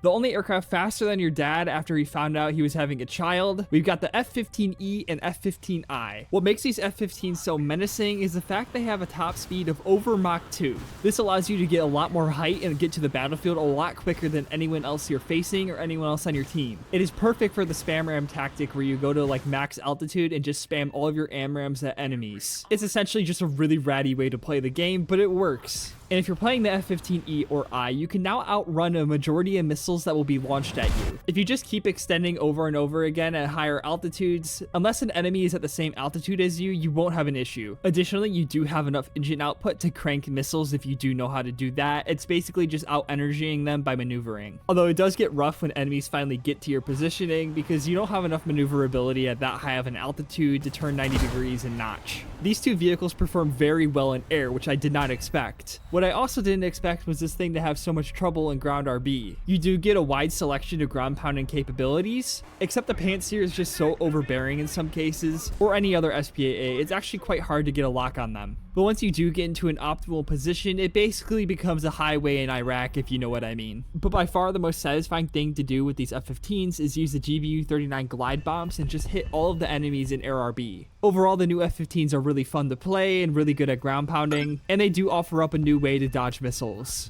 The only aircraft faster than your dad after he found out he was having a child, we've got the F15E and F15I. What makes these F-15s so menacing is the fact they have a top speed of over Mach 2. This allows you to get a lot more height and get to the battlefield a lot quicker than anyone else you're facing or anyone else on your team. It is perfect for the spam ram tactic where you go to like max altitude and just spam all of your AMRAMs at enemies. It's essentially just a really ratty way to play the game, but it works. And if you're playing the F-15E or I, you can now outrun a majority of missiles that will be launched at you. If you just keep extending over and over again at higher altitudes, unless an enemy is at the same altitude as you, you won't have an issue. Additionally, you do have enough engine output to crank missiles if you do know how to do that. It's basically just out-energying them by maneuvering. Although it does get rough when enemies finally get to your positioning because you don't have enough maneuverability at that high of an altitude to turn 90 degrees and notch. These two vehicles perform very well in air, which I did not expect. What I also didn't expect was this thing to have so much trouble in ground RB. You do get a wide selection of ground pounding capabilities, except the Pantsir is just so overbearing in some cases, or any other SPAA, it's actually quite hard to get a lock on them. But once you do get into an optimal position, it basically becomes a highway in Iraq, if you know what I mean. But by far the most satisfying thing to do with these F-15s is use the GBU-39 glide bombs and just hit all of the enemies in air RB. Overall, the new F-15s are really fun to play and really good at ground pounding, and they do offer up a new way to dodge missiles.